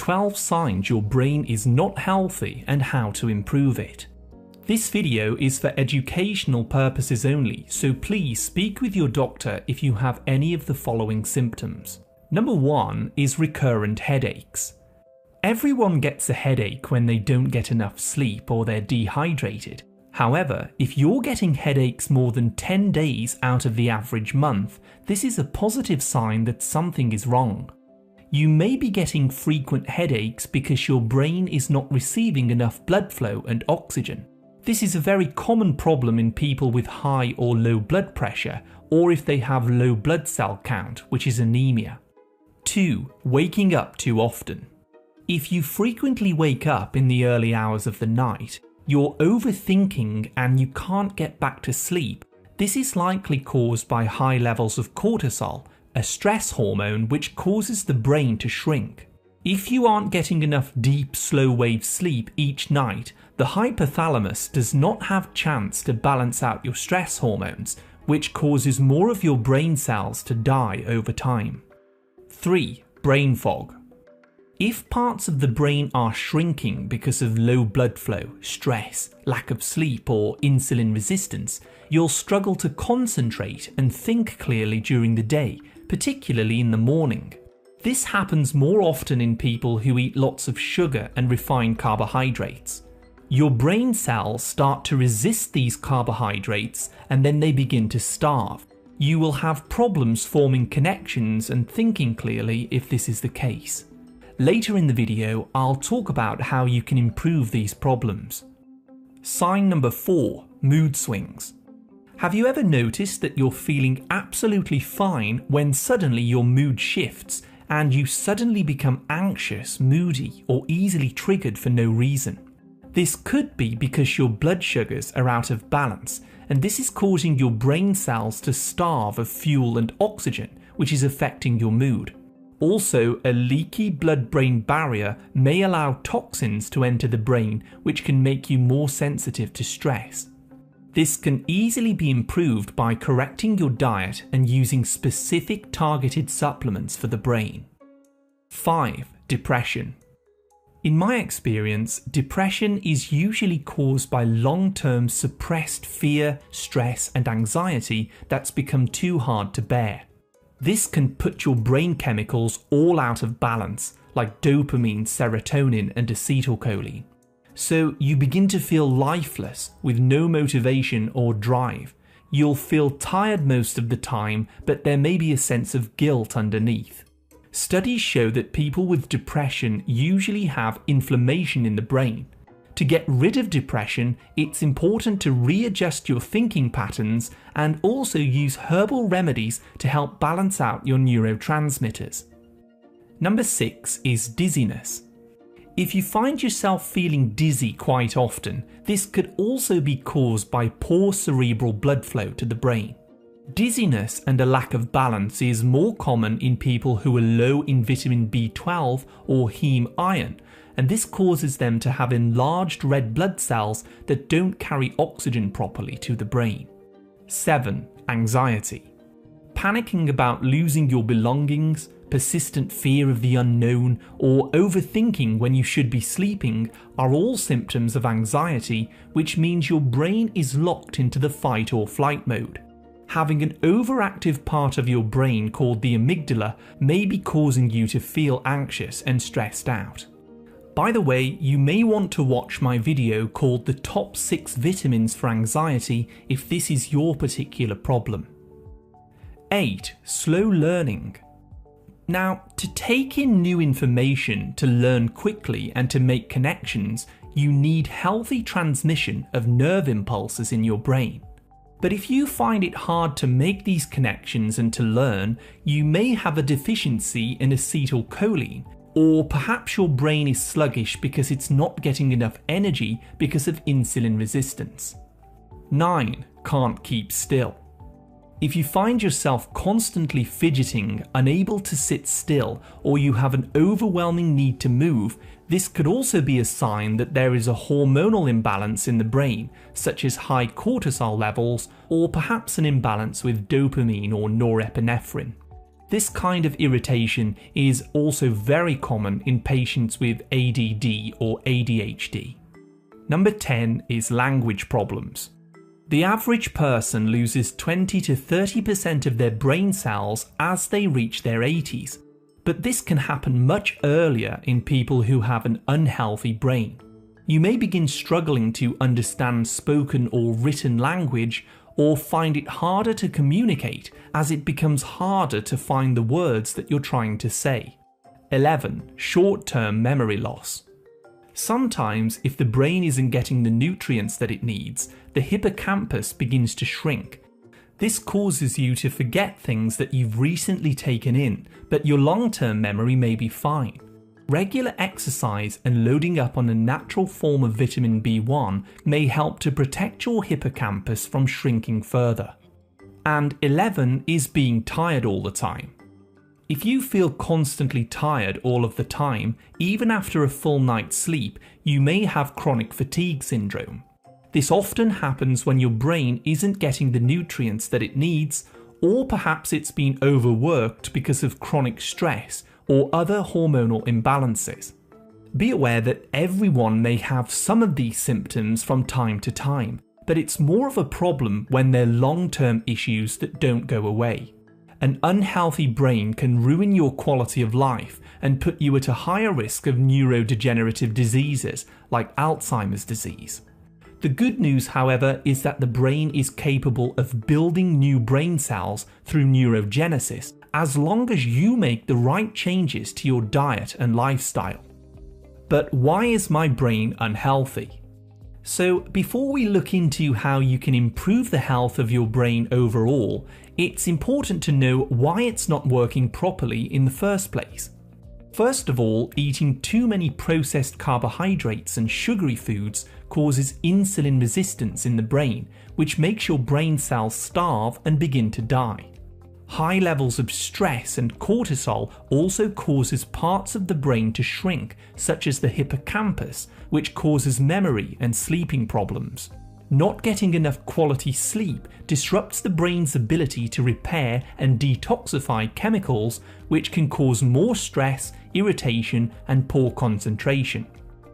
12 signs your brain is not healthy and how to improve it. This video is for educational purposes only, so please speak with your doctor if you have any of the following symptoms. Number 1 is recurrent headaches. Everyone gets a headache when they don't get enough sleep or they're dehydrated. However, if you're getting headaches more than 10 days out of the average month, this is a positive sign that something is wrong. You may be getting frequent headaches because your brain is not receiving enough blood flow and oxygen. This is a very common problem in people with high or low blood pressure, or if they have low blood cell count, which is anemia. 2. Waking up too often. If you frequently wake up in the early hours of the night, you're overthinking and you can't get back to sleep. This is likely caused by high levels of cortisol, a stress hormone which causes the brain to shrink. If you aren't getting enough deep, slow-wave sleep each night, the hypothalamus does not have chance to balance out your stress hormones, which causes more of your brain cells to die over time. 3. Brain fog. If parts of the brain are shrinking because of low blood flow, stress, lack of sleep, or insulin resistance, you'll struggle to concentrate and think clearly during the day, particularly in the morning. This happens more often in people who eat lots of sugar and refined carbohydrates. Your brain cells start to resist these carbohydrates and then they begin to starve. You will have problems forming connections and thinking clearly if this is the case. Later in the video, I'll talk about how you can improve these problems. Sign number 4, mood swings. Have you ever noticed that you're feeling absolutely fine when suddenly your mood shifts and you suddenly become anxious, moody, or easily triggered for no reason? This could be because your blood sugars are out of balance, and this is causing your brain cells to starve of fuel and oxygen, which is affecting your mood. Also, a leaky blood-brain barrier may allow toxins to enter the brain, which can make you more sensitive to stress. This can easily be improved by correcting your diet and using specific targeted supplements for the brain. 5. Depression. In my experience, depression is usually caused by long-term suppressed fear, stress, and anxiety that's become too hard to bear. This can put your brain chemicals all out of balance, like dopamine, serotonin, and acetylcholine. So you begin to feel lifeless with no motivation or drive. You'll feel tired most of the time, but there may be a sense of guilt underneath. Studies show that people with depression usually have inflammation in the brain. To get rid of depression, it's important to readjust your thinking patterns and also use herbal remedies to help balance out your neurotransmitters. Number 6 is dizziness. If you find yourself feeling dizzy quite often, this could also be caused by poor cerebral blood flow to the brain. Dizziness and a lack of balance is more common in people who are low in vitamin B12 or heme iron, and this causes them to have enlarged red blood cells that don't carry oxygen properly to the brain. 7. Anxiety. Panicking about losing your belongings, persistent fear of the unknown, or overthinking when you should be sleeping are all symptoms of anxiety, which means your brain is locked into the fight or flight mode. Having an overactive part of your brain called the amygdala may be causing you to feel anxious and stressed out. By the way, you may want to watch my video called The Top 6 Vitamins for Anxiety if this is your particular problem. 8. Slow learning. Now, to take in new information, to learn quickly and to make connections, you need healthy transmission of nerve impulses in your brain. But if you find it hard to make these connections and to learn, you may have a deficiency in acetylcholine, or perhaps your brain is sluggish because it's not getting enough energy because of insulin resistance. 9. Can't keep still. If you find yourself constantly fidgeting, unable to sit still, or you have an overwhelming need to move, this could also be a sign that there is a hormonal imbalance in the brain, such as high cortisol levels, or perhaps an imbalance with dopamine or norepinephrine. This kind of irritation is also very common in patients with ADD or ADHD. Number 10 is language problems. The average person loses 20 to 30% of their brain cells as they reach their 80s, but this can happen much earlier in people who have an unhealthy brain. You may begin struggling to understand spoken or written language, or find it harder to communicate as it becomes harder to find the words that you're trying to say. 11. Short-term memory loss. Sometimes, if the brain isn't getting the nutrients that it needs, the hippocampus begins to shrink. This causes you to forget things that you've recently taken in, but your long-term memory may be fine. Regular exercise and loading up on a natural form of vitamin B1 may help to protect your hippocampus from shrinking further. And 11 is being tired all the time. If you feel constantly tired all of the time, even after a full night's sleep, you may have chronic fatigue syndrome. This often happens when your brain isn't getting the nutrients that it needs, or perhaps it's been overworked because of chronic stress or other hormonal imbalances. Be aware that everyone may have some of these symptoms from time to time, but it's more of a problem when they're long-term issues that don't go away. An unhealthy brain can ruin your quality of life and put you at a higher risk of neurodegenerative diseases like Alzheimer's disease. The good news, however, is that the brain is capable of building new brain cells through neurogenesis as long as you make the right changes to your diet and lifestyle. But why is my brain unhealthy? So before we look into how you can improve the health of your brain overall, it's important to know why it's not working properly in the first place. First of all, eating too many processed carbohydrates and sugary foods causes insulin resistance in the brain, which makes your brain cells starve and begin to die. High levels of stress and cortisol also causes parts of the brain to shrink, such as the hippocampus, which causes memory and sleeping problems. Not getting enough quality sleep disrupts the brain's ability to repair and detoxify chemicals, which can cause more stress, irritation, and poor concentration.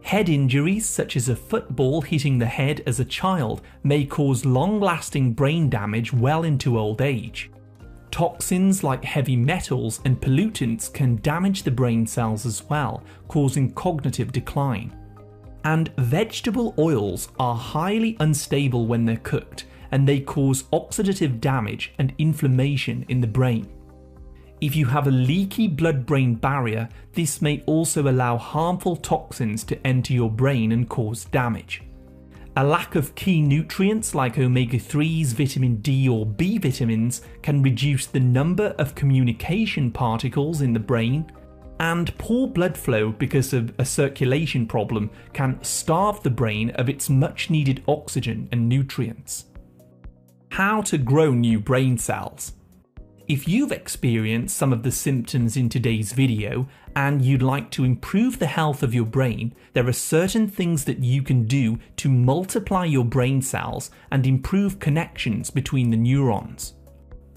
Head injuries, such as a football hitting the head as a child, may cause long-lasting brain damage well into old age. Toxins like heavy metals and pollutants can damage the brain cells as well, causing cognitive decline. And vegetable oils are highly unstable when they're cooked, and they cause oxidative damage and inflammation in the brain. If you have a leaky blood-brain barrier, this may also allow harmful toxins to enter your brain and cause damage. A lack of key nutrients like omega-3s, vitamin D or B vitamins can reduce the number of communication particles in the brain, and poor blood flow because of a circulation problem can starve the brain of its much needed oxygen and nutrients. How to grow new brain cells. If you've experienced some of the symptoms in today's video and you'd like to improve the health of your brain, there are certain things that you can do to multiply your brain cells and improve connections between the neurons.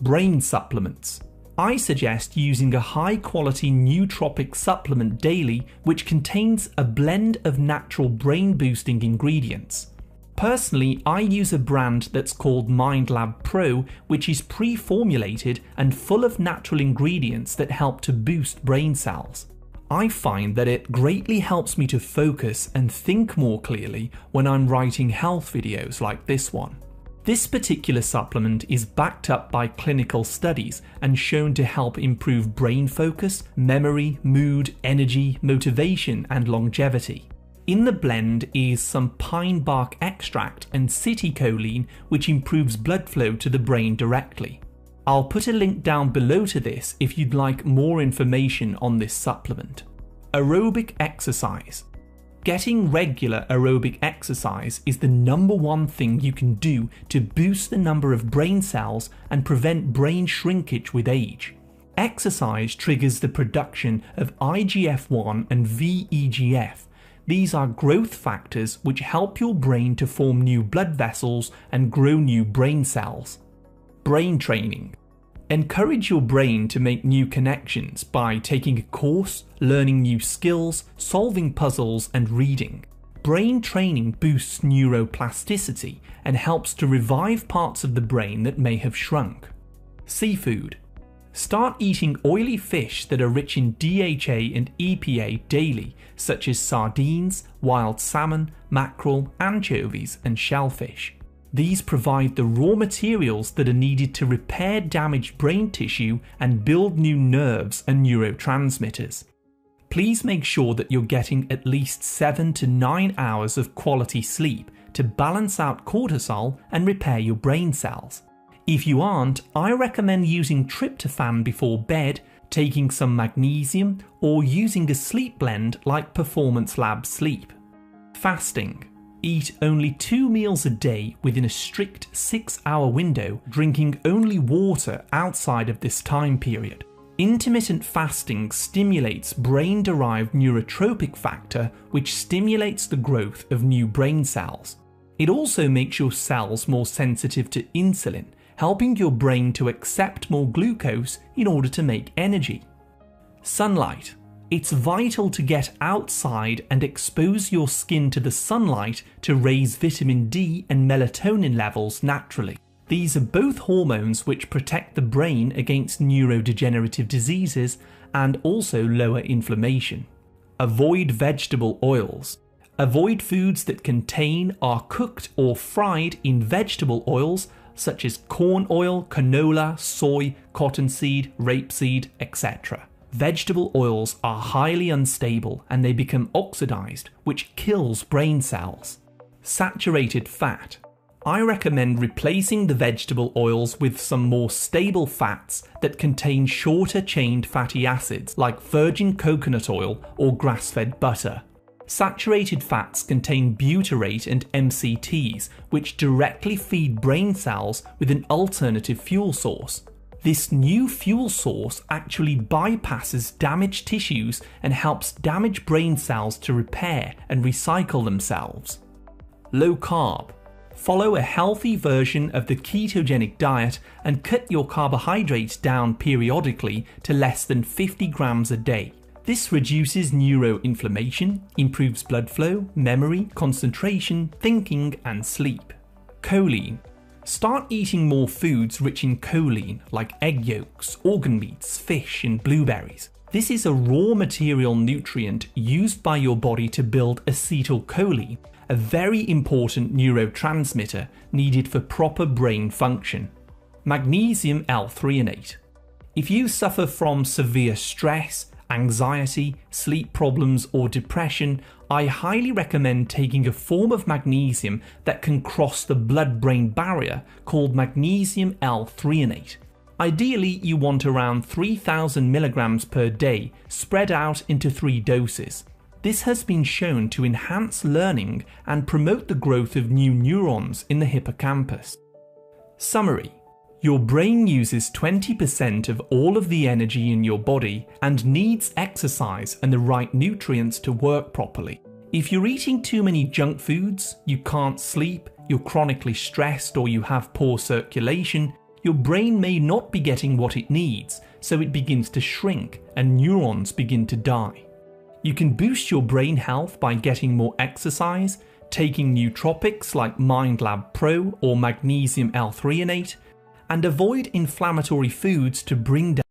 Brain supplements. I suggest using a high-quality nootropic supplement daily which contains a blend of natural brain-boosting ingredients. Personally, I use a brand that's called MindLab Pro, which is pre-formulated and full of natural ingredients that help to boost brain cells. I find that it greatly helps me to focus and think more clearly when I'm writing health videos like this one. This particular supplement is backed up by clinical studies and shown to help improve brain focus, memory, mood, energy, motivation, and longevity. In the blend is some pine bark extract and citicoline, which improves blood flow to the brain directly. I'll put a link down below to this if you'd like more information on this supplement. Aerobic exercise. Getting regular aerobic exercise is the number one thing you can do to boost the number of brain cells and prevent brain shrinkage with age. Exercise triggers the production of IGF-1 and VEGF. These are growth factors which help your brain to form new blood vessels and grow new brain cells. Brain training. Encourage your brain to make new connections by taking a course, learning new skills, solving puzzles, and reading. Brain training boosts neuroplasticity and helps to revive parts of the brain that may have shrunk. Seafood. Start eating oily fish that are rich in DHA and EPA daily, such as sardines, wild salmon, mackerel, anchovies, and shellfish. These provide the raw materials that are needed to repair damaged brain tissue and build new nerves and neurotransmitters. Please make sure that you're getting at least 7 to 9 hours of quality sleep to balance out cortisol and repair your brain cells. If you aren't, I recommend using tryptophan before bed, taking some magnesium, or using a sleep blend like Performance Lab Sleep. Fasting. Eat only 2 meals a day within a strict 6-hour window, drinking only water outside of this time period. Intermittent fasting stimulates brain-derived neurotrophic factor, which stimulates the growth of new brain cells. It also makes your cells more sensitive to insulin, helping your brain to accept more glucose in order to make energy. Sunlight. It's vital to get outside and expose your skin to the sunlight to raise vitamin D and melatonin levels naturally. These are both hormones which protect the brain against neurodegenerative diseases and also lower inflammation. Avoid vegetable oils. Avoid foods that contain, are cooked or fried in vegetable oils such as corn oil, canola, soy, cottonseed, rapeseed, etc. Vegetable oils are highly unstable and they become oxidized, which kills brain cells. Saturated fat. I recommend replacing the vegetable oils with some more stable fats that contain shorter chained fatty acids like virgin coconut oil or grass-fed butter. Saturated fats contain butyrate and MCTs, which directly feed brain cells with an alternative fuel source. This new fuel source actually bypasses damaged tissues and helps damaged brain cells to repair and recycle themselves. Low carb. Follow a healthy version of the ketogenic diet and cut your carbohydrates down periodically to less than 50 grams a day. This reduces neuroinflammation, improves blood flow, memory, concentration, thinking, and sleep. Choline. Start eating more foods rich in choline like egg yolks, organ meats, fish, and blueberries. This is a raw material nutrient used by your body to build acetylcholine, a very important neurotransmitter needed for proper brain function. Magnesium L-threonate. If you suffer from severe stress, anxiety, sleep problems, or depression, I highly recommend taking a form of magnesium that can cross the blood-brain barrier called magnesium L-threonate. Ideally, you want around 3,000 milligrams per day, spread out into 3 doses. This has been shown to enhance learning and promote the growth of new neurons in the hippocampus. Summary. Your brain uses 20% of all of the energy in your body and needs exercise and the right nutrients to work properly. If you're eating too many junk foods, you can't sleep, you're chronically stressed, or you have poor circulation, your brain may not be getting what it needs, so it begins to shrink and neurons begin to die. You can boost your brain health by getting more exercise, taking nootropics like MindLab Pro or magnesium L-threonate, and avoid inflammatory foods to bring down